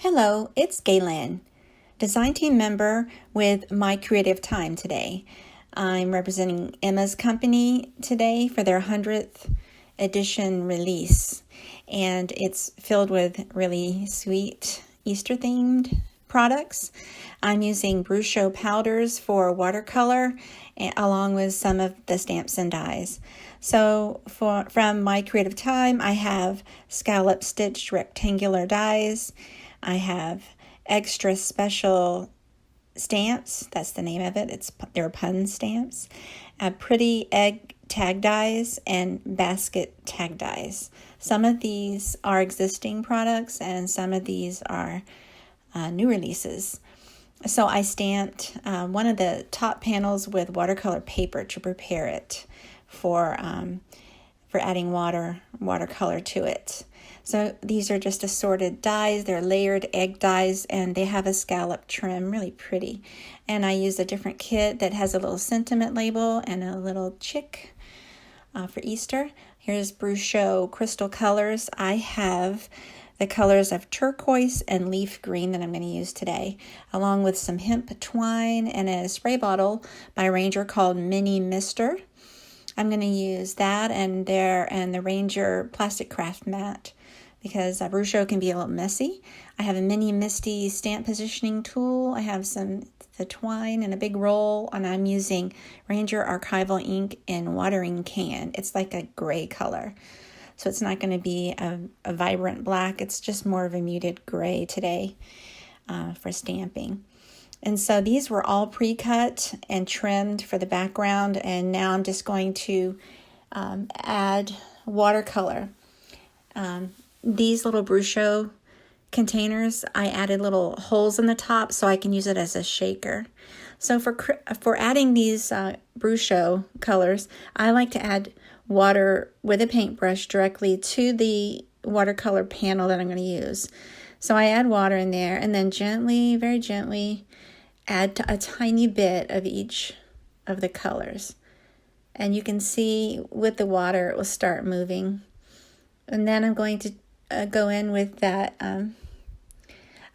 Hello, it's Gaylan, design team member with My Creative Time today. I'm representing Emma's company today for their 100th edition release, and it's filled with really sweet Easter-themed products. I'm using Brusho powders for watercolor, along with some of the stamps and dies. So from My Creative Time, I have scallop stitched rectangular dies. I have Eggstra special stamps. That's the name of it. They're pun stamps. Pretty egg tag dies and basket tag dies. Some of these are existing products and some of these are new releases. So I stamped one of the top panels with watercolor paper to prepare it for adding watercolor to it. So these are just assorted dies. They're layered egg dies, and they have a scallop trim, really pretty. And I use a different kit that has a little sentiment label and a little chick for Easter. Here's Brusho crystal colors. I have the colors of turquoise and leaf green that I'm going to use today, along with some hemp twine and a spray bottle by Ranger called Mini Mister. I'm going to use that and the Ranger plastic craft mat because Brusho can be a little messy. I have a Mini Misty stamp positioning tool. I have the twine and a big roll, and I'm using Ranger archival ink in watering can. It's like a gray color. So it's not going to be a vibrant black. It's just more of a muted gray today for stamping. And so these were all pre-cut and trimmed for the background, and now I'm just going to add watercolor. These little Brusho containers, I added little holes in the top so I can use it as a shaker. So for adding these Brusho colors, I like to add water with a paintbrush directly to the watercolor panel that I'm going to use. So I add water in there and then gently, very gently, add a tiny bit of each of the colors. And you can see with the water, it will start moving. And then I'm going to go in with that,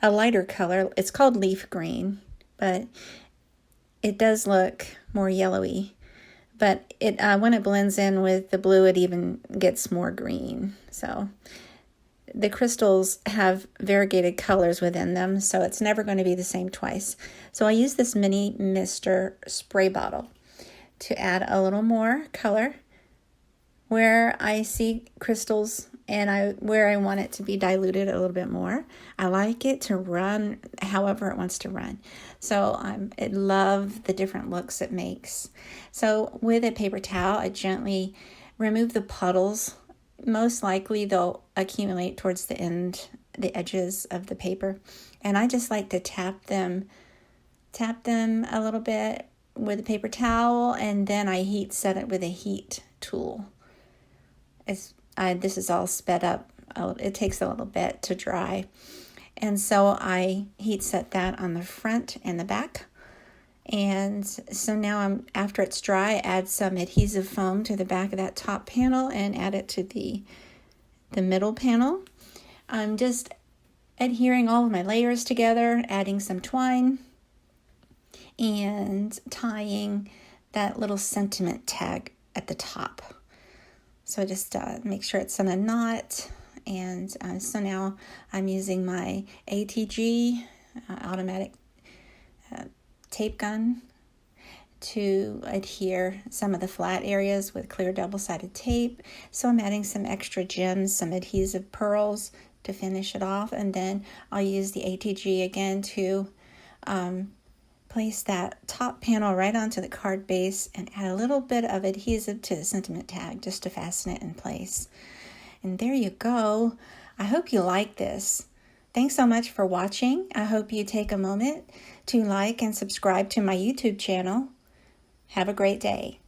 a lighter color. It's called leaf green, but it does look more yellowy. But when it blends in with the blue, it even gets more green. So the crystals have variegated colors within them, so it's never going to be the same twice. So I use this Mini Mister spray bottle to add a little more color where I see crystals and where I want it to be diluted a little bit more. I like it to run however it wants to run. So I love the different looks it makes. So with a paper towel, I gently remove the puddles. Most likely they'll accumulate towards the edges of the paper. And I just like to tap them a little bit with a paper towel, and then I heat set it with a heat tool. This is all sped up. It takes a little bit to dry. And so I heat set that on the front and the back. And so now after it's dry, I add some adhesive foam to the back of that top panel and add it to the middle panel. I'm just adhering all of my layers together, adding some twine and tying that little sentiment tag at the top. So I just make sure it's in a knot. And so now I'm using my ATG automatic tape gun to adhere some of the flat areas with clear double-sided tape. So I'm adding some extra gems, some adhesive pearls to finish it off. And then I'll use the ATG again to place that top panel right onto the card base and add a little bit of adhesive to the sentiment tag just to fasten it in place. And there you go. I hope you like this. Thanks so much for watching. I hope you take a moment to like and subscribe to my YouTube channel. Have a great day.